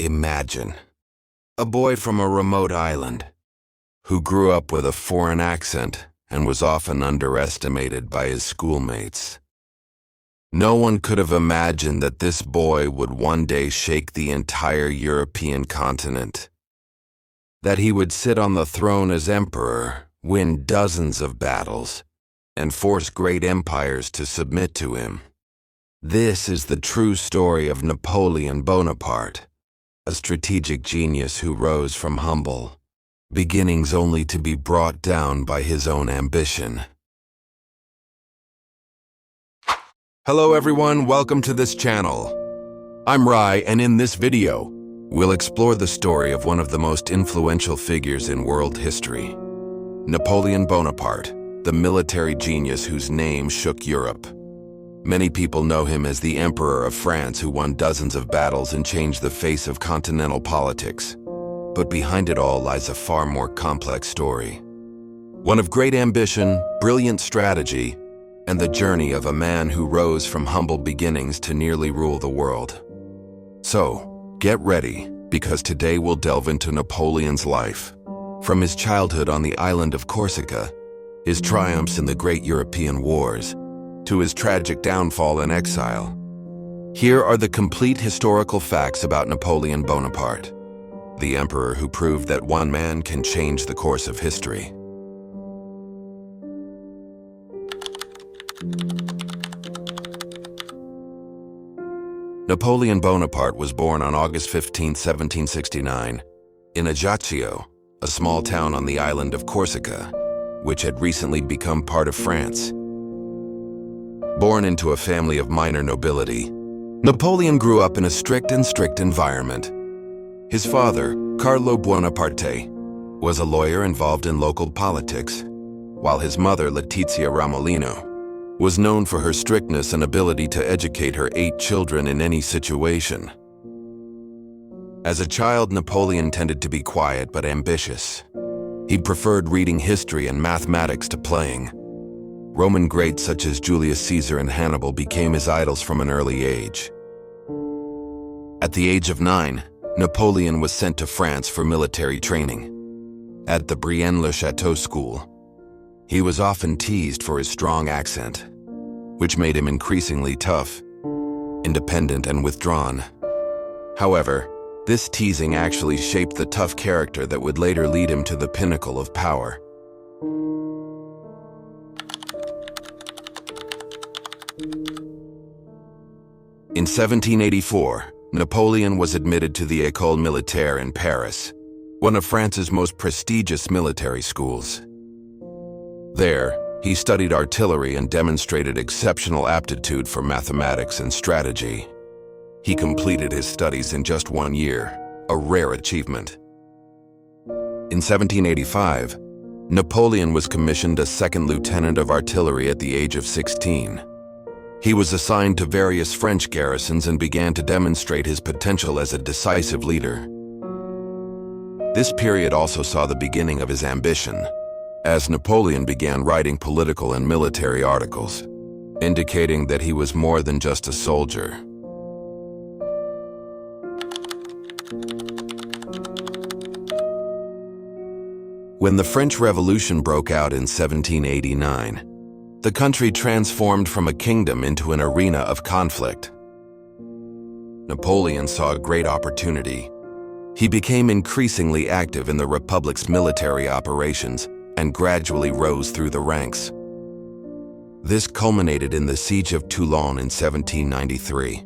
Imagine a boy from a remote island who grew up with a foreign accent and was often underestimated by his schoolmates. No one could have imagined that this boy would one day shake the entire European continent, that he would sit on the throne as emperor, win dozens of battles, and force great empires to submit to him. This is the true story of Napoleon Bonaparte, a strategic genius who rose from humble beginnings only to be brought down by his own ambition. Hello everyone, welcome to this channel. I'm Rai, and in this video, we'll explore the story of one of the most influential figures in world history, Napoleon Bonaparte, the military genius whose name shook Europe. Many people know him as the Emperor of France who won dozens of battles and changed the face of continental politics. But behind it all lies a far more complex story. One of great ambition, brilliant strategy, and the journey of a man who rose from humble beginnings to nearly rule the world. So, get ready, because today we'll delve into Napoleon's life. From his childhood on the island of Corsica, his triumphs in the great European wars, to his tragic downfall and exile. Here are the complete historical facts about Napoleon Bonaparte, the emperor who proved that one man can change the course of history. Napoleon Bonaparte was born on August 15, 1769, in Ajaccio, a small town on the island of Corsica, which had recently become part of France. Born into a family of minor nobility, Napoleon grew up in a strict environment. His father, Carlo Buonaparte, was a lawyer involved in local politics, while his mother, Letizia Ramolino, was known for her strictness and ability to educate her 8 children in any situation. As a child, Napoleon tended to be quiet but ambitious. He preferred reading history and mathematics to playing. Roman greats such as Julius Caesar and Hannibal became his idols from an early age. At the age of 9, Napoleon was sent to France for military training. At the Brienne-le-Château school, he was often teased for his strong accent, which made him increasingly tough, independent, and withdrawn. However, this teasing actually shaped the tough character that would later lead him to the pinnacle of power. In 1784, Napoleon was admitted to the École Militaire in Paris, one of France's most prestigious military schools. There, he studied artillery and demonstrated exceptional aptitude for mathematics and strategy. He completed his studies in just 1 year, a rare achievement. In 1785, Napoleon was commissioned as second lieutenant of artillery at the age of 16. He was assigned to various French garrisons and began to demonstrate his potential as a decisive leader. This period also saw the beginning of his ambition, as Napoleon began writing political and military articles, indicating that he was more than just a soldier. When the French Revolution broke out in 1789, the country transformed from a kingdom into an arena of conflict. Napoleon saw a great opportunity. He became increasingly active in the Republic's military operations and gradually rose through the ranks. This culminated in the Siege of Toulon in 1793.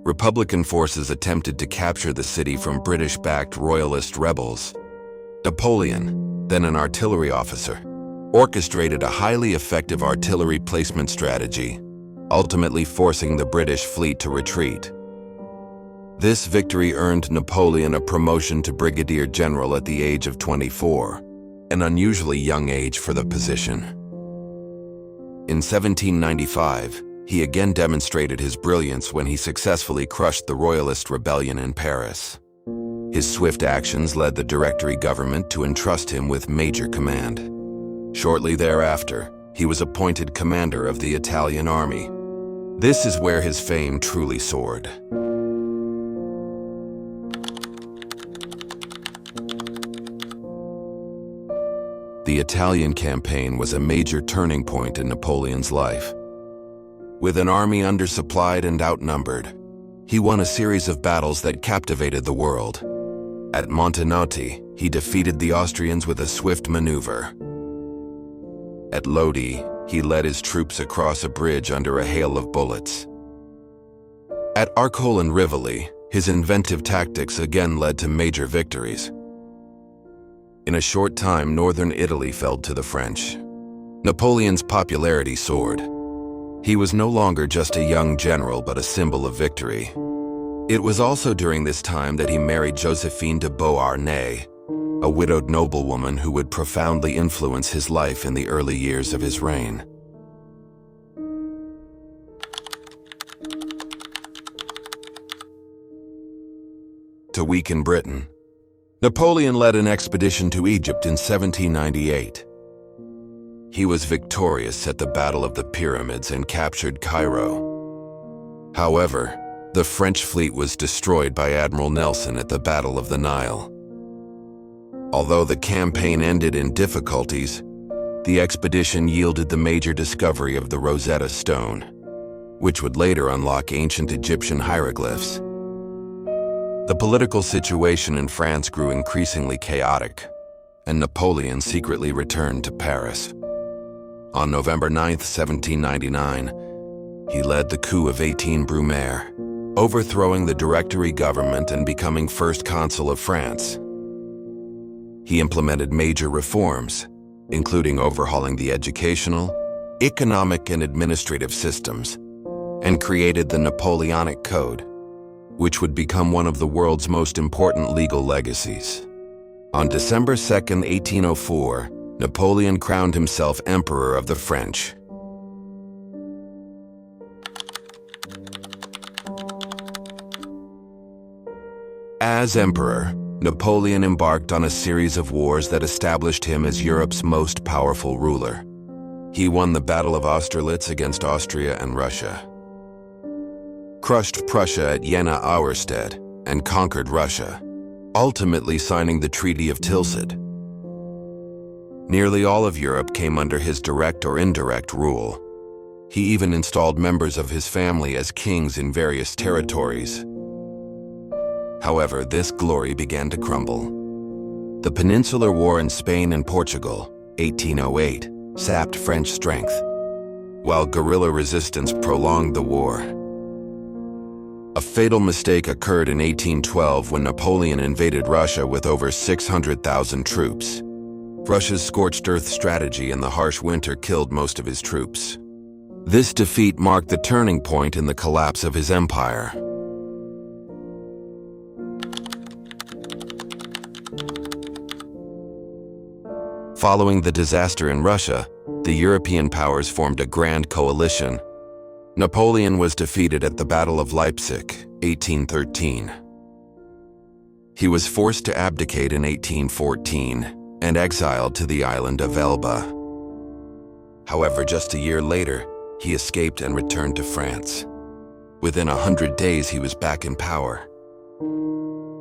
Republican forces attempted to capture the city from British-backed royalist rebels. Napoleon, then an artillery officer, orchestrated a highly effective artillery placement strategy, ultimately forcing the British fleet to retreat. This victory earned Napoleon a promotion to brigadier general at the age of 24, an unusually young age for the position. In 1795, he again demonstrated his brilliance when he successfully crushed the royalist rebellion in Paris. His swift actions led the Directory government to entrust him with major command. Shortly thereafter, he was appointed commander of the Italian army. This is where his fame truly soared. The Italian campaign was a major turning point in Napoleon's life. With an army undersupplied and outnumbered, he won a series of battles that captivated the world. At Montenotte, he defeated the Austrians with a swift maneuver. At Lodi, he led his troops across a bridge under a hail of bullets. At Arcole and Rivoli, his inventive tactics again led to major victories. In a short time, northern Italy fell to the French. Napoleon's popularity soared. He was no longer just a young general, but a symbol of victory. It was also during this time that he married Josephine de Beauharnais, a widowed noblewoman who would profoundly influence his life in the early years of his reign. To weaken Britain, Napoleon led an expedition to Egypt in 1798. He was victorious at the Battle of the Pyramids and captured Cairo. However, the French fleet was destroyed by Admiral Nelson at the Battle of the Nile. Although the campaign ended in difficulties, the expedition yielded the major discovery of the Rosetta Stone, which would later unlock ancient Egyptian hieroglyphs. The political situation in France grew increasingly chaotic, and Napoleon secretly returned to Paris. On November 9, 1799, he led the coup of 18 Brumaire, overthrowing the Directory government and becoming first consul of France. He implemented major reforms, including overhauling the educational, economic, and administrative systems, and created the Napoleonic Code, which would become one of the world's most important legal legacies. On December 2, 1804, Napoleon crowned himself Emperor of the French. As emperor, Napoleon embarked on a series of wars that established him as Europe's most powerful ruler. He won the Battle of Austerlitz against Austria and Russia, crushed Prussia at Jena-Auerstedt, and conquered Russia, ultimately signing the Treaty of Tilsit. Nearly all of Europe came under his direct or indirect rule. He even installed members of his family as kings in various territories. However, this glory began to crumble. The Peninsular War in Spain and Portugal, 1808, sapped French strength, while guerrilla resistance prolonged the war. A fatal mistake occurred in 1812 when Napoleon invaded Russia with over 600,000 troops. Russia's scorched earth strategy in the harsh winter killed most of his troops. This defeat marked the turning point in the collapse of his empire. Following the disaster in Russia, the European powers formed a grand coalition. Napoleon was defeated at the Battle of Leipzig, 1813. He was forced to abdicate in 1814 and exiled to the island of Elba. However, just a year later, he escaped and returned to France. Within 100 days, he was back in power.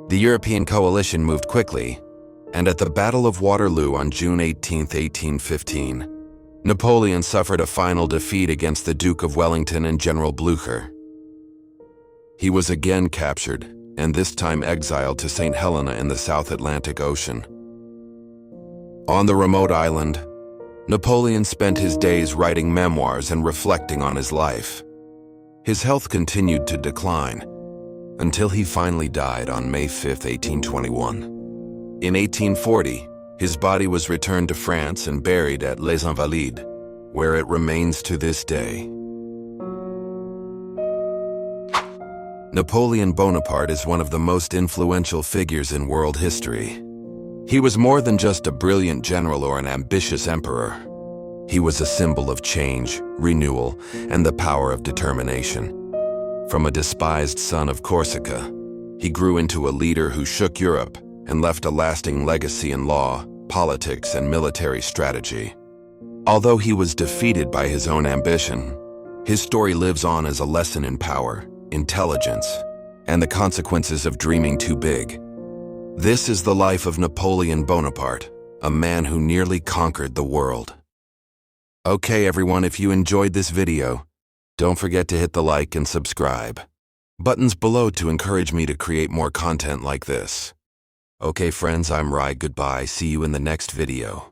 The European coalition moved quickly, and at the Battle of Waterloo on June 18, 1815, Napoleon suffered a final defeat against the Duke of Wellington and General Blücher. He was again captured, and this time exiled to St. Helena in the South Atlantic Ocean. On the remote island, Napoleon spent his days writing memoirs and reflecting on his life. His health continued to decline until he finally died on May 5, 1821. In 1840, his body was returned to France and buried at Les Invalides, where it remains to this day. Napoleon Bonaparte is one of the most influential figures in world history. He was more than just a brilliant general or an ambitious emperor. He was a symbol of change, renewal, and the power of determination. From a despised son of Corsica, he grew into a leader who shook Europe and left a lasting legacy in law, politics, and military strategy. Although he was defeated by his own ambition, his story lives on as a lesson in power, intelligence, and the consequences of dreaming too big. This is the life of Napoleon Bonaparte, a man who nearly conquered the world. Okay, everyone, if you enjoyed this video, don't forget to hit the like and subscribe buttons below to encourage me to create more content like this. Okay, friends, I'm Rai. Goodbye. See you in the next video.